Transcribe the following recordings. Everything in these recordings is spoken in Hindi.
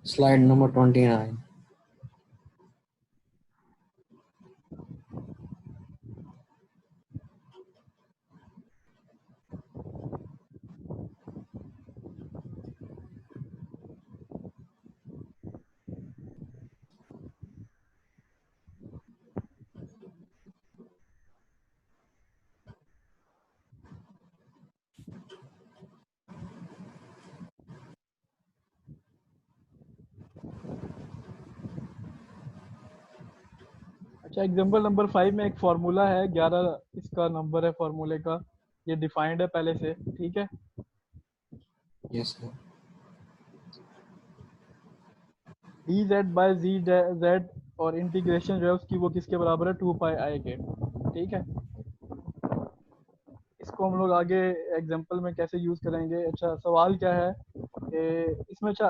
Slide number 29. अच्छा, एग्जांपल नंबर 5 में एक फार्मूला है, 11 इसका नंबर है फार्मूले का, ये डिफाइंड है पहले से, ठीक है। Yes, sir. dz by z और इंटीग्रेशन जो है उसकी वो किसके बराबर है, 2 पाई आई के, ठीक है। इसको हम लोग आगे एग्जांपल में कैसे यूज करेंगे। अच्छा, सवाल क्या है कि इसमें, अच्छा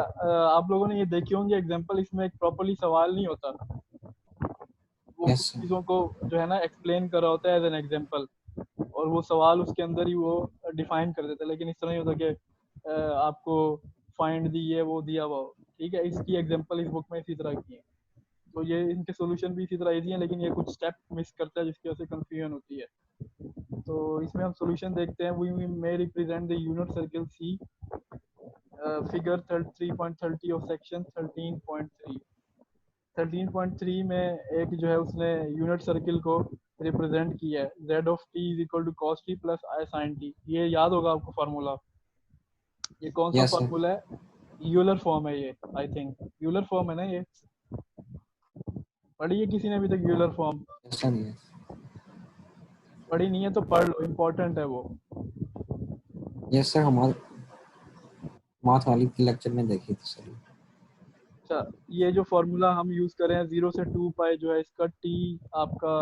आप लोगों ने ये देखी होंगी एग्जांपल, इसमें एक प्रॉपर्ली सवाल नहीं होता, वो Yes, कुछ sir. चीज़ों को जो है ना एक्सप्लेन कर रहा होता है एज एन एग्जांपल, और वो सवाल उसके अंदर ही वो डिफाइन कर देता है। लेकिन इस तरह नहीं होता कि आपको फाइंड दी है वो दिया हुआ हो, ठीक है। इसकी एग्जांपल इस बुक में इसी तरह की है, तो ये इनके सॉल्यूशन भी इसी तरह इजी हैं, लेकिन ये कुछ स्टेप मिस करता है जिसकी वजह से कंफ्यूजन होती है। तो इसमें हम सॉल्यूशन देखते हैं। We may represent the unit circle C, figure 3.30 of section 13.3। 13.3 में एक जो है उसने यूनिट सर्किल को रिप्रेजेंट किया है, z of t is equal to cos t plus i sin t। ये याद होगा आपको फार्मूला, ये कौन सा Yes, sir. फार्मूला है, यूलर फॉर्म है ये, आई थिंक यूलर फॉर्म है ना ये, पढ़ी है किसी ने अभी तक Euler form? Yes, sir. Yes. पढ़ी नहीं है तो पढ़ लो, इम्पोर्टेंट है वो। Yes, sir. हमारे माथ वाली के लेक्चर में देखी थी सर। अच्छा, ये जो फार्मूला हम यूज कर रहे हैं 0 से 2 पाई जो है, इसका t आपका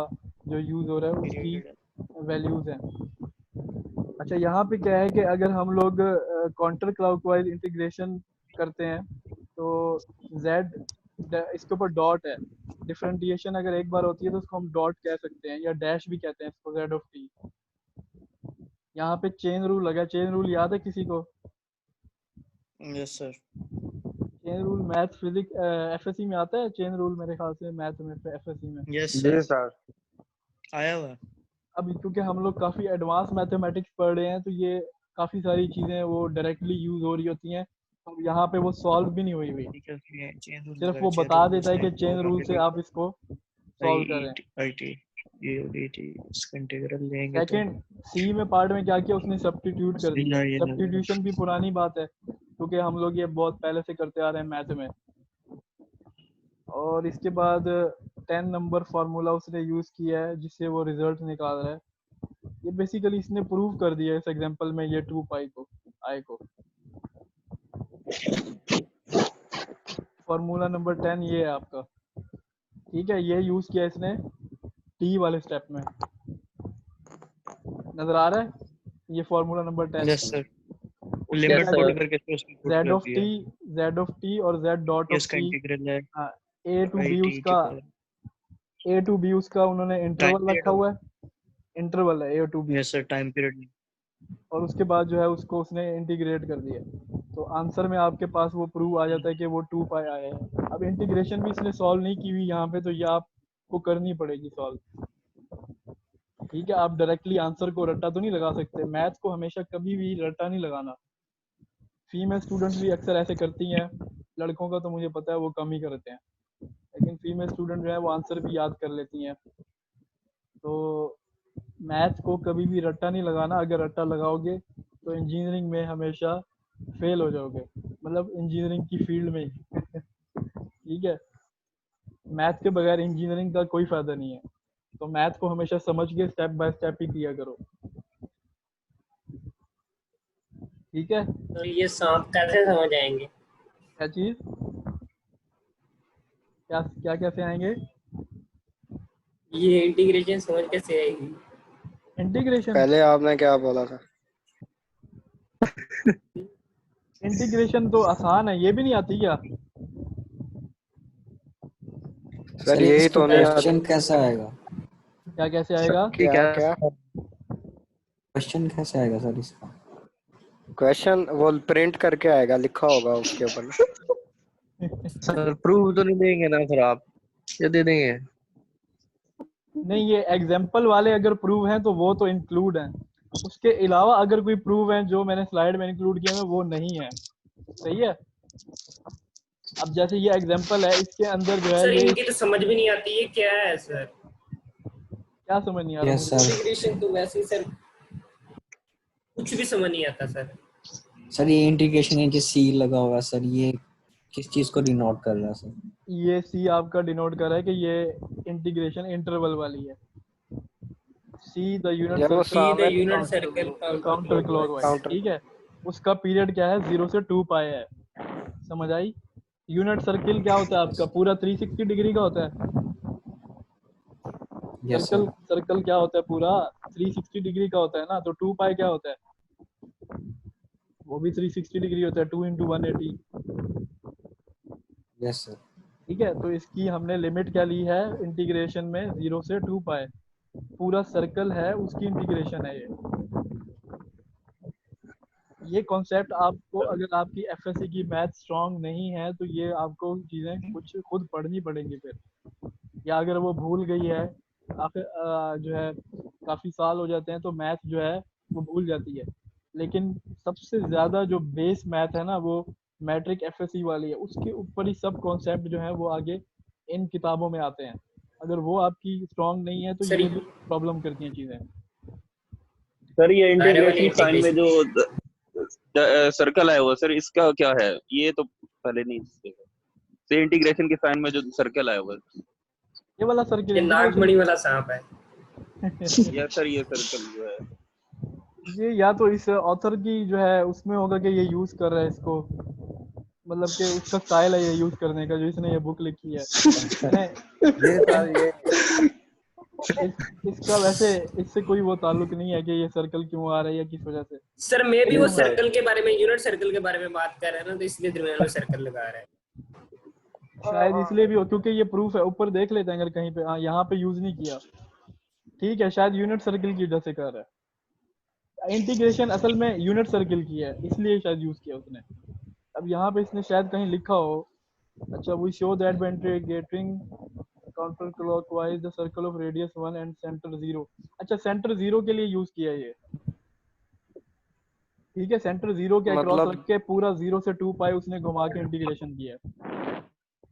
जो यूज हो रहा है उसकी वैल्यूज हैं। अच्छा, यहाँ पे क्या है कि अगर हम लोग काउंटर क्लॉकवाइज इंटीग्रेशन करते हैं तो z इसके ऊपर डॉट है, डिफरेंटिएशन अगर एक बार होती है तो उसको हम डॉट कह सकते हैं या डैश भी कहते हैं इसको, z ऑफ t। यहाँ पे चेन रूल लगा, चेन रूल याद है किसी को? Yes sir. Chain rule math physics FSc में आता है, चेन रूल मेरे ख्याल से मैथ में एफएससी में। यस जी सर, सर। आया हुआ। अब क्योंकि हम लोग काफ़ी एडवांस मैथमेटिक्स पढ़ रहे हैं तो ये काफ़ी सारी चीज़ें वो डायरेक्टली यूज हो रही होती हैं, तो यहाँ पे वो सॉल्व भी नहीं हुई हुई, ठीक है, उसमें चेन रूल सिर्फ लगा वो है, चेन बता रूल देता है कि चेन रूल से आप इसको सॉल्व करें। आई टी ये होगी टी, इसका इंटीग्रल लेंगे तो सेकंड सी में पार्ट में क्या किया उसने, सब्स्टिट्यूट कर दिया। ये सब्स्टिट्यूशन भी पुरानी बात है क्योंकि हम लोग ये बहुत पहले से करते आ रहे हैं मैथ में। और इसके बाद 10 नंबर फार्मूला उसने यूज किया है जिससे वो रिजल्ट निकाल रहा है। ये बेसिकली इसने प्रूव कर दिया इस एग्जांपल में, ये 2 पाई को आई को। फार्मूला नंबर 10 ये है आपका, ठीक है। ये यूज किया इसने टी वाले स्टेप में, नजर आ रहा है ये फार्मूला नंबर 10। यस सर, उसने लिमिट क्या पुट किया, करके तो उसको पुट z कर ऑफ दिया। t और z डॉट ये ऑफ इसका t, इंटीग्रल है a to i b t की उसका, a टू b उसका उन्होंने टाइम इंटरवल पीरियड रखा हुआ है, इंटरवल है a to b, yes sir, time period. और उसके बाद जो है उसको उसने इंटीग्रेट कर दिया, तो आंसर में आपके पास वो प्रूव आ जाता है कि वो 2 पाई आया है। अब इंटीग्रेशन भी इसने सॉल्व नहीं की हुई यहाँ पे, तो ये आपको करनी पड़ेगी सॉल्व, ठीक है। आप डायरेक्टली आंसर को रट्टा तो नहीं लगा सकते, मैथ को हमेशा कभी भी रट्टा नहीं लगाना। फीमेल स्टूडेंट्स भी अक्सर ऐसे करती हैं, लड़कों का तो मुझे पता है वो कम ही करते हैं, लेकिन फीमेल स्टूडेंट जो है वो आंसर भी याद कर लेती हैं। तो मैथ को कभी भी रट्टा नहीं लगाना, अगर रट्टा लगाओगे तो इंजीनियरिंग में हमेशा फेल हो जाओगे, मतलब इंजीनियरिंग की फील्ड में ही ठीक है। मैथ के बगैर इंजीनियरिंग का कोई फायदा नहीं है, तो मैथ को हमेशा समझ के स्टेप बाय स्टेप ही किया करो, ठीक है। तो ये सांप कैसे समझ आएंगे? क्या चीज, क्या क्या कैसे आएंगे? ये इंटीग्रेशन समझ कैसे आएगी? इंटीग्रेशन, पहले आपने क्या बोला था? इंटीग्रेशन तो आसान है, ये भी नहीं आती क्या? सर यही तो नहीं आता। क्वेश्चन कैसा आएगा? क्या कैसे आएगा? क्या क्या क्वेश्चन कैसे आएगा सर इसका? क्वेश्चन वो प्रिंट करके आएगा, लिखा होगा उसके ऊपर। सर प्रूफ तो नहीं देंगे ना फिर आप, या दे देंगे? नहीं, ये एग्जाम्पल वाले अगर प्रूव हैं तो वो तो इंक्लूड हैं, उसके अलावा अगर कोई प्रूव है जो मैंने स्लाइड में इंक्लूड किया है वो नहीं है। सही है। अब जैसे ये एग्जाम्पल है, इसके अंदर जो है सर ये इनकी तो समझ भी नहीं आती, ये क्या है सर? क्या समझ नहीं आ रहा यस मुझे? सर। इंटीग्रेशन तो वैसे ही सर कुछ भी समझ नहीं आता सर। सर ये इंटीग्रेशन है जो सी लगा हुआ है सर, ये किस चीज को डिनोट कर रहा है सर? ये सी आपका डिनोट कर रहा है कि ये इंटीग्रेशन इंटरवल वाली है। सी द यूनिट यार वो see the circle unit circle counter clockwise, counter ठीक है। उसका पीरियड क्या है, 0 से 2 पाई है। समझ आई? यूनिट सर्किल क्या होता है आपका, पूरा 360 डिग्री का होता है। Yes circle sir. सर्कल क्या होता है, पूरा 360 डिग्री का होता है ना। तो 2 पाई क्या होता है, वो भी 360 डिग्री होता है, 2 इंटू 180। Yes sir. ठीक है, तो इसकी हमने लिमिट क्या ली है इंटीग्रेशन में, 0 से 2 पाई। पूरा सर्कल है उसकी इंटीग्रेशन है ये कॉन्सेप्ट आपको, अगर आपकी एफएससी की मैथ स्ट्रांग नहीं है तो ये आपको चीजें कुछ खुद पढ़नी पड़ेंगी फिर, या अगर वो भूल गई है आखिर जो है काफी साल हो जाते हैं तो मैथ जो है वो भूल जाती है। लेकिन सबसे ज्यादा जो बेस मैथ है ना वो मैट्रिक एफएससी वाली है, उसके ऊपर ही सब कॉन्सेप्ट जो है वो आगे इन किताबों में आते हैं। अगर वो आपकी स्ट्रांग नहीं है तो सर ये भी प्रॉब्लम करती हैं चीजें। सर ये सारे वाले इंटीग्रेशन साइन में इंटीग्रेशन जो सर्कल है वो सर इसका क्या है, ये तो पहले नहीं देखा। तो इंटीग्रेशन के साइन में जो सर्कल है वो, ये वाला सर्किल ये नागमणि वाला सांप है। या सर ये सर्कल जो है ये या तो इस ऑथर की जो है उसमें होगा कि ये यूज कर रहा है इसको, मतलब कि उसका स्टाइल है ये यूज करने का, जो इसने ये बुक लिखी है। ये सर ये इसका वैसे इससे कोई वो ताल्लुक नहीं है कि ये सर्कल क्यों आ रहा है या किस वजह से। सर मैं भी वो ये सर सर्कल के बारे में, यूनिट सर्कल के बारे में बात कर रहे हैं ना, तो इसलिए दरम्यान में सर्कल लगा रहा है। शायद इसलिए भी हो क्योंकि ये प्रूफ है, ऊपर देख लेते हैं अगर कहीं पे, हाँ यहाँ पे यूज नहीं किया, ठीक है, शायद यूनिट सर्कल की वजह से कर रहा है। इंटीग्रेशन असल में यूनिट सर्कल की है, इसलिए शायद यूज किया उसने। अब यहाँ पे इसने शायद कहीं लिखा हो, अच्छा, we show that by integrating counter clockwise the circle of radius 1 and centre 0। अच्छा, सेंटर 0 के लिए यूज किया ये, ठीक है। सेंटर 0 के अक्रॉस मतलब रख के पूरा 0 से 2 पाई उसने घुमा के इंटीग्रेशन किया है।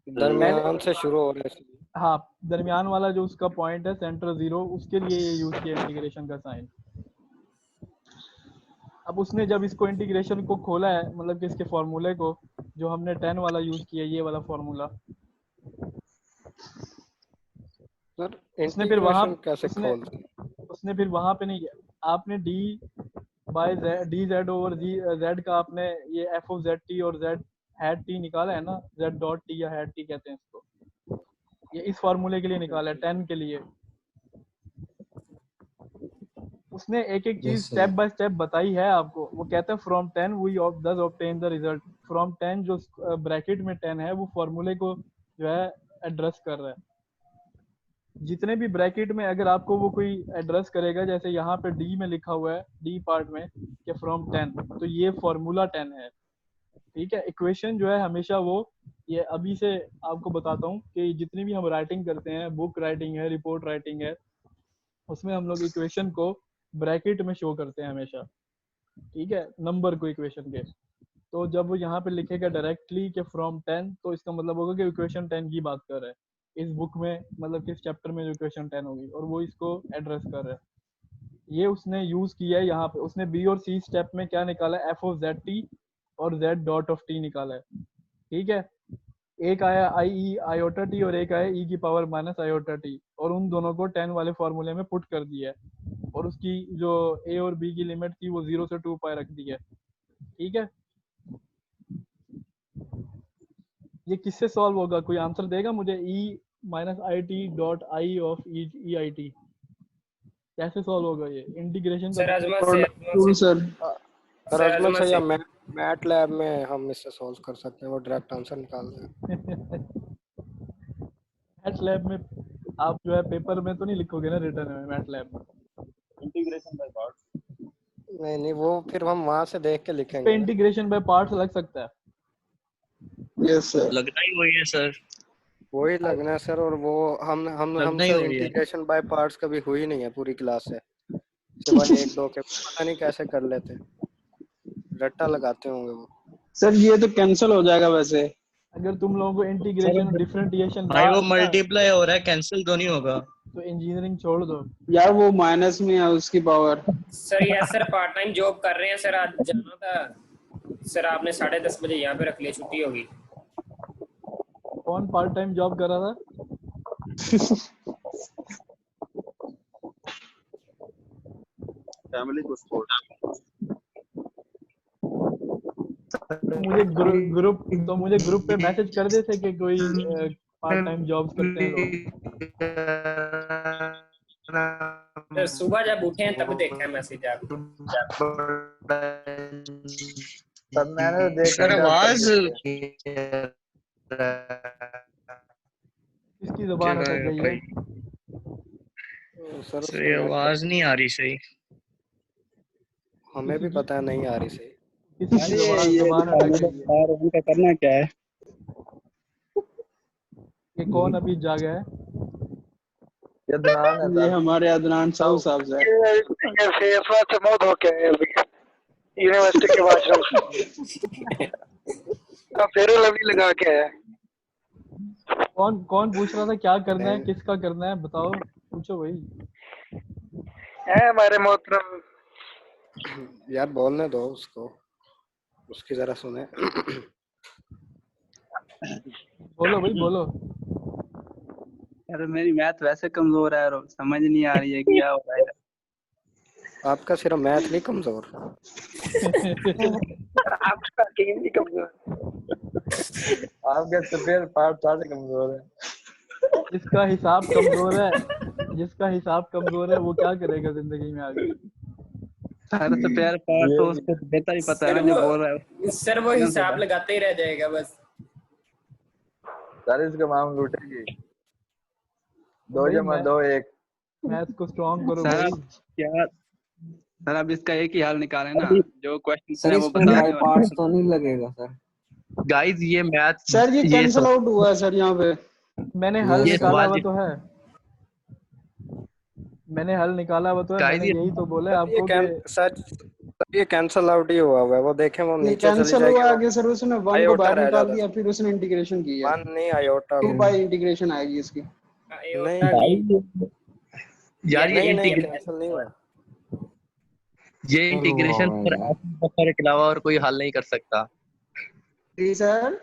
दरमियान से शुरू हो रहा है। हाँ, दरमियान वाला जो उसका पॉइंट है सेंटर 0, उसके लिए ये यूज किया इंटीग्रेशन का साइन। अब उसने जब इसको इंटीग्रेशन को खोला है, मतलब कि इसके फॉर्मूले को, जो हमने 10 वाला यूज किया, ये वाला फॉर्मूला, सर उसने फिर वहां इंटीग्रेशन कैसे खोलते हैं? उसने फिर वहां पे नहीं किया, आपने D by D Z over G Z का आपने ये एफ ऑफ जेड टी और जेड हैट टी निकाला है ना, जेड डॉट टी या हैट टी कहते हैं इसको, ये इस फॉर्मूले के लिए निकाला है 10 के लिए। उसने एक एक चीज Yes, sir. Step by step बताई है आपको। वो कहता है from 10 we thus obtain the result. From 10 जो ब्रैकेट में 10 है वो फॉर्मूले को जो है एड्रेस कर रहा है। जितने भी ब्रैकेट में अगर आपको वो कोई एड्रेस करेगा, जैसे यहाँ पे डी में लिखा हुआ है, डी पार्ट में कि फ्रॉम 10, तो ये फॉर्मूला 10 है, ठीक है। इक्वेशन जो है हमेशा वो, ये अभी से आपको बताता हूँ कि जितनी भी हम राइटिंग करते हैं, बुक राइटिंग है, रिपोर्ट राइटिंग है, उसमें हम लोग इक्वेशन को ब्रैकेट में शो करते हैं हमेशा, ठीक है, नंबर को इक्वेशन के। तो जब वो यहाँ पे लिखेगा डायरेक्टली कि फ्रॉम 10, तो इसका मतलब होगा कि इक्वेशन 10 की बात कर रहा है इस बुक में, मतलब किस चैप्टर में जो इक्वेशन 10 होगी, और वो इसको एड्रेस कर रहा है। ये उसने यूज किया है यहाँ पे। उसने बी और सी स्टेप में क्या निकाला है, एफ ऑफ जेड टी और जेड डॉट ऑफ टी निकाला है, ठीक है। एक आया आई ई आयोटा टी और एक आया ई की पावर माइनस आयोटा टी, और उन दोनों को 10 वाले फॉर्मूले में पुट कर दिया है, और उसकी जो ए और बी की लिमिट थी वो 0 से 2 पाई रख दी है, ठीक है। ये किससे सॉल्व होगा, कोई आंसर देगा मुझे? E minus I T dot I of E I T कैसे सॉल्व होगा ये इंटीग्रेशन सर का? अजमा तो से सर सर अजमा अजमा से या से मैट लैब में हम इससे सॉल्व कर सकते हैं, वो डायरेक्ट आंसर निकाल दें। मैट लैब में आप जो है पेपर में तो नहीं लिखोगे ना रिटर्न में, मैट लैब में इंटीग्रेशन बाय पार्ट्स। नहीं नहीं, वो फिर हम वहां से देख के पे लिखेंगे ना। इंटीग्रेशन बाय पार्ट्स लग सकता है। Yes sir. लगना ही वही है सर, वही लगना है सर। और वो लगना ही हमसे वही है। इंटीग्रेशन बाय पार्ट्स कभी हुई नहीं है पूरी क्लास से, सिवाय एक दो के। पता नहीं कैसे कर लेते, रट्टा लगाते होंगे वो। सर ये तो कैंसिल हो जाएगा वैसे। अगर तुम लोगों को सर इंटीग्रेशन डिफरेंशिएशन ना भाई वो आए ना मल्टीप्लाई हो रहा है, कैंसिल तो नहीं होगा। तो इंजीनियरिंग छोड़ दो। यार वो माइनस में है उसकी power. Sir yes sir, part time job कर रहे हैं सर, आज जाना था सर। आपने 10:30 बजे यहाँ पे रख लिया, छुट्टी होगी। कौन पार्ट टाइम जॉब कर रहा था? फैमिली को सपोर्ट। मुझे ग्रुप पे मैसेज कर देते कि कोई पार्ट टाइम जॉब्स करते हैं लोग। सर सुबह जब उठे हैं तब देखा है मैसेज आपको। तब मैंने देखा सर आवाज किसकी जुबान अटक गई है? सर सर ये आवाज नहीं आ रही सही। हमें भी पता है नहीं आ रही सही। किसकी जुबान अटक गई है? उनका करना क्या है? ये कौन अभी जागा है? अदनान है ये सर। हमारे अदनान साहू साहब से। ये फेफड़ा से मौत हो के आए अभी यूनिवर्सिटी के वॉशरूम से। फेरो लवली लगा के आया। कौन पूछ रहा था क्या करना है, किसका करना है? बताओ, पूछो भाई। है हमारे मोहतरम। यार बोलने दो उसको, उसकी जरा सुने। बोलो भाई बोलो। यार मेरी मैथ वैसे कमजोर है और समझ नहीं आ रही है क्या हो रहा है। आपका सिर्फ मैथ नहीं कमजोर, आपका गेम भी कमजोर। आपके स्पेयर पार्ट सारे कमजोर है। जिसका हिसाब कमजोर है वो क्या करेगा जिंदगी में आगे? सारे से प्यार पार्ट तो उसको बेहतर ही पता है ना जो बोल रहा है। सर वो हिसाब लगाते ही रह जाएगा बस। सर इसका माम लूटेगी। 2 जमा 2 1। मैथ को स्ट्रॉन्ग करो सर भाई। क्या सर अब इसका एक ही हल निकाले ना, जो क्वेश्चन सर है वो इसमें बता बाय दें। पार्ट्स तो नहीं लगेगा सर? गाइस ये मैथ सर ये कैंसिल आउट हुआ है सर यहाँ पे। मैंने हल ये निकाला सवाल हुआ तो है। मैंने हल निकाला हुआ तो है। गाइस मैंने यही तो बोला है आपको कि सर ये कैंसिल आउट ही हुआ है। वो देखें वो ये नीचे चली कैंसिल जाएगी। हुआ आगे सर, उसने 1 को आयोटा बाहर रह निकाल जाता दिया, फिर उसने इंटीग्रेशन की है। 1 नहीं आयोटा 2 बाय इंटीग्रेशन आएगी इसकी। नहीं यार ये नहीं इंटीग्रेशन कैंसिल नहीं हुआ। ये इंटीग्रेशन वाह पर यार। एसएन के अलावा और कोई हल नहीं कर सकता। जी सर।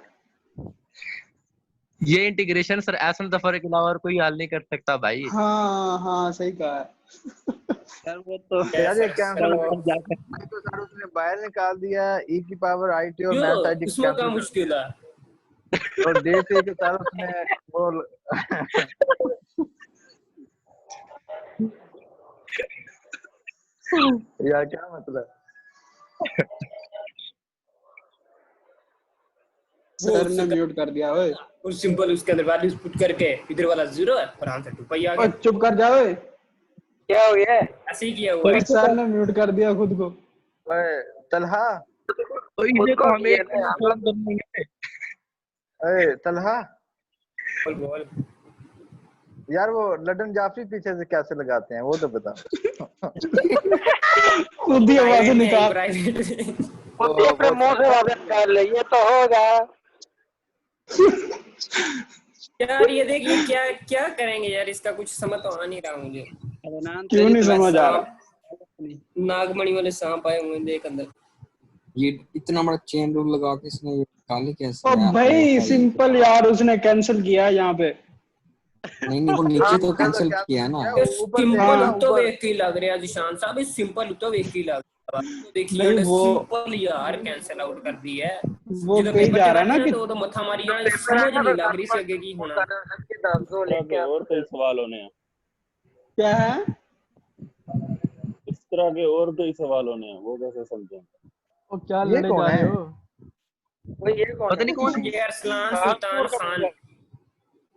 ये इंटीग्रेशन सर एसएन दफर के अलावा और कोई हल नहीं कर सकता भाई। हाँ हाँ सही कहा है। सर वो तो यार ये कैंसिल सर तो सर उसने बाहर निकाल दिया e की पावर it और मैथ it उसमें क्या मुश्किल है? और dt के साथ उसने वो यार क्या मतलब। सर ने म्यूट कर दिया। ओए और सिंपल उसके अंदर वैल्यूज पुट करके इधर वाला 0 है और आंसर 2 पाई आ ओए गया। चुप कर जा। ओए क्या हो गया? ऐसे ही किया हुआ है। सर ने म्यूट कर दिया खुद को। ओए तलहा ये तो हमें ओए तलहा बोल बोल। यार वो लड्डन जाफरी पीछे से कैसे लगाते हैं वो तो बता। खुद ही आवाज निकाल। खुद ही अपने मुंह से आवाज निकाल ले, ये तो होगा। यार ये देखिए क्या क्या करेंगे यार, इसका कुछ समझ तो आ नहीं रहा मुझे। क्यों नहीं समझ आ रहा? नागमणि वाले सांप आए हुए हैं देख अंदर। ये इतना बड़ा चेन रूल लगा के इसने ये निकाली कैसे? ओ यार भाई सिंपल यार, उसने कैंसिल किया यहाँ पे। नहीं वो नीचे तो कैंसिल किया ना। सिंपल तो एक ही लग रहा है जिशान साहब, इस सिंपल तो एक ही लग रहा है। तो देखिए नहीं वो सिंपल यार कैंसिल आउट कर दी है। वो कही जा रहा है ना कि तो मथा मारी यार, समझ नहीं लग रही से की होना। और कई सवाल होने हैं। क्या है? इस तरह के और कई सवाल होने हैं, वो कैसे समझें? ओ क्या लड़े जा रहे हो? वो ये कौन पता नहीं कौन ये अरसलान सुल्तान खान।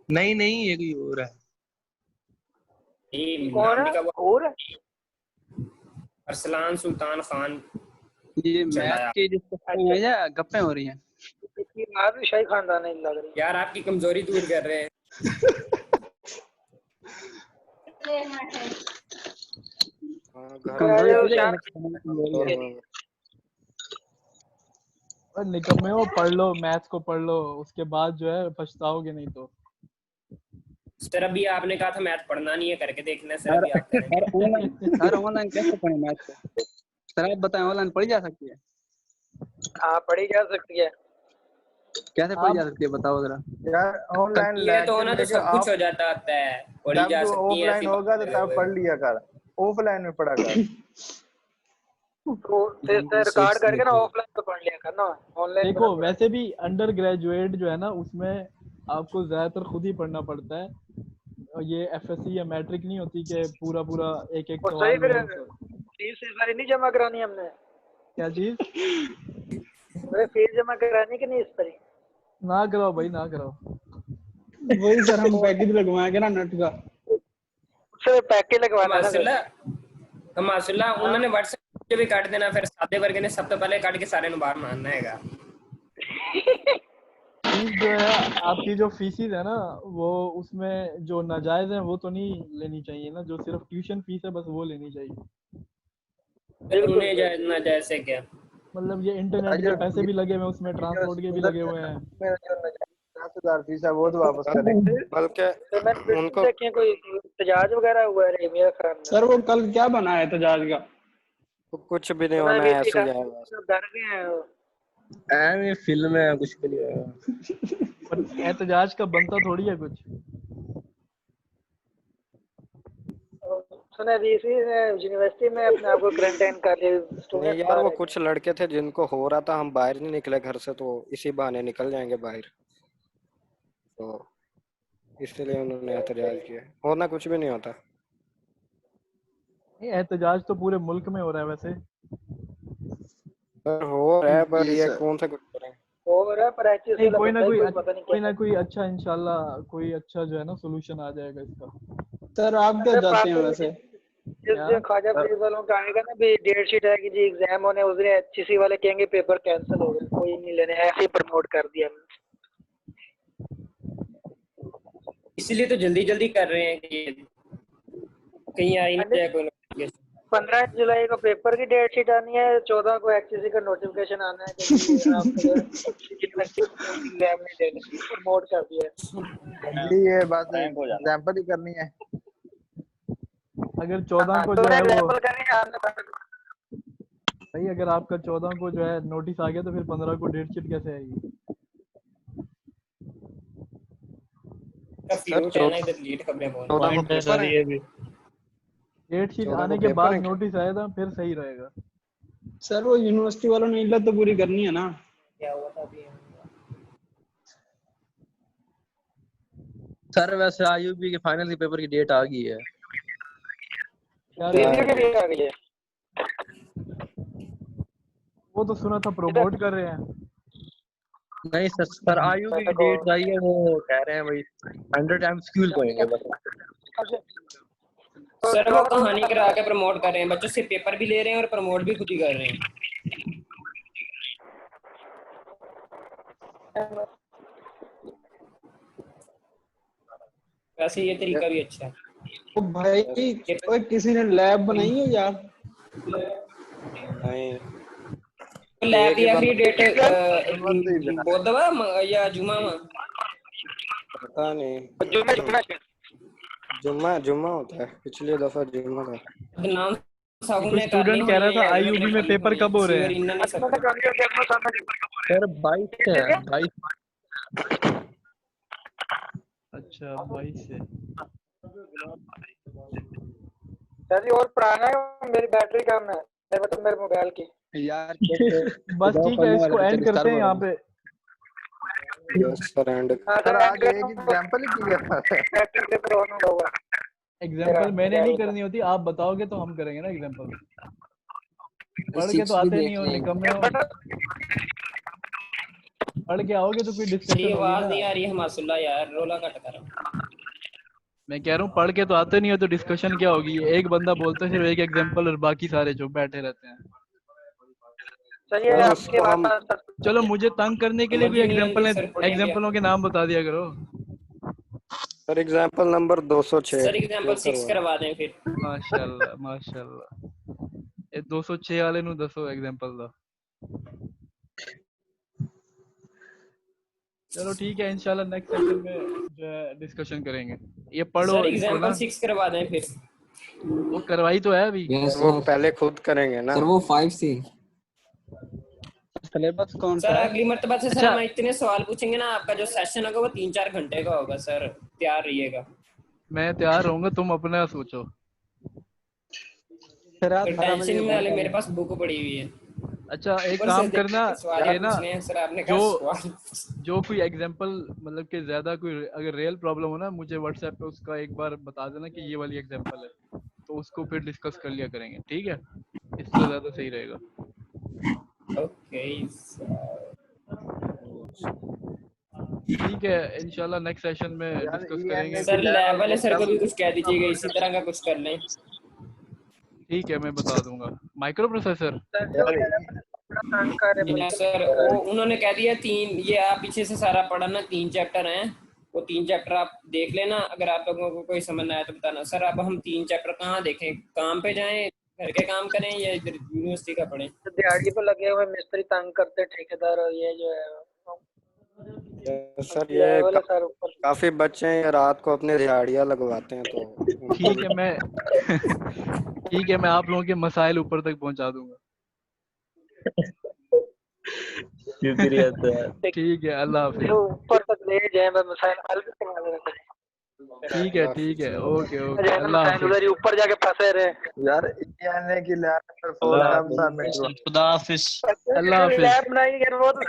नहीं ये कोई और है। ये कौन नाम है? का और अरसलान सुल्तान खान। ये मैथ के जो है या गप्पे हो रही हैं? इसकी माँ भी शाही खानदान नहीं लग रही। यार आपकी कमजोरी दूर कर रहे हैं। और निकम्मे हो, पढ़ लो मैथ्स को, पढ़ लो, उसके बाद जो है पछताओगे नहीं तो। सर अभी आपने कहा था मैथ पढ़ना नहीं है, करके देखना है सर, अभी आप करेंगे। सर ऑनलाइन कैसे पढ़े मैथ को? सर आप बताएं, ऑनलाइन पढ़ी जा सकती है? हाँ पढ़ी जा सकती है। कैसे पढ़ी जा सकती है बताओ जरा। यार ऑनलाइन ये तो होना तो सब कुछ हो जाता होता है, पढ़ी जब जा तू सकती है। ऑफलाइन होगा तो तब पढ़ लिया कर, ऑफलाइन में पढ़ा कर। तो फिर रिकॉर्ड करके ना ऑफलाइन तो पढ़ लिया करना, ऑनलाइन। देखो वैसे भी अंडर ग्रेजुएट जो है ना, उसमें आपको ज्यादातर खुद ही पढ़ना पड़ता है। और ये एफएससी या मैट्रिक नहीं होती कि पूरा पूरा एक एक सही। सवाल फिर में। फीस इस बार नहीं जमा करानी हमने? क्या चीज? अरे फीस जमा करानी कि नहीं इस बार? ना कराओ भाई, ना कराओ। वही सर हम पैकेज लगवाएंगे ना नेट का। सर पैकेज लगवाना है। माशाल्लाह उन्होंने व्हाट्सएप पे भी काट देना, फिर सादे वर्ग ने सब तो पहले काट के सारे नु बाहर मारना हैगा। फीस जो है आपकी, जो फीसिस है ना, वो उसमें जो नाजायज है वो तो नहीं लेनी चाहिए ना, जो सिर्फ ट्यूशन फीस है बस वो लेनी चाहिए। उन्हें ना जैसे क्या मतलब ये इंटरनेट के पैसे भी लगे हुए हैं उसमें, ट्रांसपोर्ट के भी लगे हुए हैं। 10,000 फीस है वो तो वापस करेंगे। बल्कि उनको देखिए कोई इhtजाज वगैरह हुआ है मेरा ख्याल में। सर वो कल क्या बना है एहतजाज का? कुछ भी नहीं होना है, ऐसे जाएगा। डर गए हैं ये फिल्म है, कुछ भी नहीं है। पर एहतजाज का बनता थोड़ी है कुछ। सुना यूनिवर्सिटी में अपने आप को क्वारंटाइन कर लिया। नहीं यार वो कुछ लड़के थे जिनको हो रहा था, हम बाहर नहीं निकले घर से, तो इसी बहाने निकल जाएंगे बाहर, तो इसलिए उन्होंने एहतजाज किया। होना कुछ भी नहीं होता। नहीं, एहतजाज तो पूरे मुल्क में हो रहा है वैसे। पर हो रहा है, पर ये कौन सा कुछ करें। हो रहा है पर नहीं, कोई ना कोई अच्छा इंशाल्लाह कोई अच्छा जो है ना सोल्यूशन आ जाएगा इसका। सर आप क्या चाहते हैं वैसे? जिस दिन ख्वाजा फरीद वालों का आएगा ना भी डेट शीट आएगी जी एग्जाम होने, उस दिन एचसीसी वाले कहेंगे पेपर कैंसिल हो गए, कोई नहीं लेने, ऐसे ही प्रमोट कर दिया। इसलिए तो जल्दी जल्दी कर रहे हैं कि कहीं आ ही नहीं जाए कोई नोटिफिकेशन। 15 जुलाई को पेपर की डेट शीट आनी है, 14 को एचसीसी का नोटिफिकेशन आना है कि आपको एग्जाम नहीं देने, प्रमोट कर दिया जी ये बात एग्जांपल ही करनी है। अगर 14 को जो है वो भाई, अगर आपका 14 को जो है नोटिस आ गया तो फिर 15 को डेट शीट कैसे आएगी? डेट शीट आने के बाद नोटिस आया था फिर सही रहेगा। सर वो यूनिवर्सिटी वालों ने इल्लत तो पूरी करनी है ना। क्या हुआ था अभी? सर वैसे आईयूबी के फाइनल के पेपर की डेट आ गई है। वो तो सुना था प्रमोट कर रहे हैं। नहीं सर आईयूबी की डेट आई है, वो कह रहे हैं भाई 100 टाइम्स स्कूल होंगे बस। सर वो कहानी करा के प्रमोट कर रहे हैं, बच्चों से पेपर भी ले रहे हैं और प्रमोट भी खुद ही कर रहे हैं। वैसे ये तरीका भी अच्छा है। तो भाई कोई किसी ने लैब बनाई है यार? नहीं लैब की आखिरी डेट बुधवार या जुमा में? पता नहीं, जुम्मा होता है, पिछले दफा जुम्मा था। नाम स्टूडेंट कह रहा था आईयूबी में पेपर कब हो रहे हैं? सर 22 है, 22। अच्छा 22 से। सर और पुराना है, मेरी बैटरी कम है मेरे मोबाइल की यार। बस ठीक है, इसको एंड करते हैं यहाँ पे। सर आज एक एग्जांपल ही किया। एग्जांपल मैंने नहीं करनी होती, आप बताओगे तो हम करेंगे ना एग्जांपल। पढ़ के तो आते नहीं हो, निकम्मे हो। पढ़ के आओगे तो कोई डिस्कशन होगी ना। आवाज नहीं आ रही है मासूल्ला यार, रोला कट कर। मैं कह रहा हूँ पढ़ के तो आते नहीं हो तो डिस्कशन क्या होगी? एक बंदा बोलता है सिर्फ एक एग्जांपल और बाकी सारे जो बैठे रहते हैं। चलिए सर आपके उसको हम पास चलो मुझे तंग करने के लिए कोई समझ ही नहीं एग्जांपल आती, सर पढ़ेंगे। एग्जांपलों के नाम बता दिया करो। Sir example number 206 sir example जो 6 करवा दें फिर। माशाल्लाह माशाल्लाह, ये 206 वाले नु दसो एग्जांपल दा। चलो ठीक है, इंशाल्लाह नेक्स्ट सेशन में जो है डिस्कशन करेंगे। ये पढ़ो सर इसको एग्जांपल ना, 6 करवा दें फिर। वो करवाई तो है अभी। यस वो सर। पहले खुद करेंगे ना। सर वो 5 थी। सिलेबस कौन सर सा है? अगली मर्तबा से सर अच्छा। हम इतने सवाल पूछेंगे ना, आपका जो सेशन होगा वो 3-4 घंटे का होगा सर, तैयार रहिएगा। मैं तैयार रहूंगा, तुम अपना सोचो। फिर रात तो 12 बजे टेंशन में वाले बंद मेरे कर पास बुक पड़ी हुई है। अच्छा एक ऊपर से काम करना, सवाल ये ना पूछने हैं सर, आपने कहा जो सवाल। जो कोई एग्जांपल मतलब कि ज्यादा कोई अगर रियल प्रॉब्लम हो ना, मुझे व्हाट्सएप पे उसका एक बार बता देना कि ये वाली एग्जांपल है, तो उसको फिर डिस्कस कर लिया करेंगे, ठीक है? इससे ज्यादा सही रहेगा। ओके ठीक है, इंशाल्लाह नेक्स्ट सेशन में यार डिस्कस ENA करेंगे। की सर लैब लैब वाले वो सर को कब भी कुछ कह दीजिएगा, इसी तरह का कब कुछ कर लें। ठीक है, मैं बता दूंगा। माइक्रो प्रोसेसर सर जो यार तंग कर रहे या सर वो उन्होंने कह दिया 3, ये आप पीछे से सारा पढ़ा ना, 3 चैप्टर हैं, वो 3 चैप्टर आप देख लेना, अगर आप लोगों को कोई समझ ना आया तो बताना। सर अब हम 3 चैप्टर कहाँ देखें, काम पे जाएं, घर के काम करें, या इधर यूनिवर्सिटी का पढ़ें? दिहाड़ी पे लगे हुए मिस्त्री तंग करते ठेकेदार, और ये जो है सर ये वाले सर ऊपर काफी बच्चे हैं रात को अपने दिहाड़ियाँ लगवाते हैं, तो उनको ठीक भी है, मैं ठीक है, मैं आप लोगों के मसाइल ऊपर तक पहुंचा दूंगा। शुक्रिया सर। ठीक है, अल्लाह हाफिज। जो ऊपर तक ले जाए, बस मसाइल हल भी करवा देना चाहिए। ठीक है, ओके ओके, जाए ना अल्लाह मसाइल हाफिज। उधर ही ऊपर जाके फंसे रहे। यार ENA की लैब पर अल्लाह फोन कब हाफिज। सबमिट हुआ? खुदा हाफिज। अल्लाह हाफिज। लैब बनाई वो तो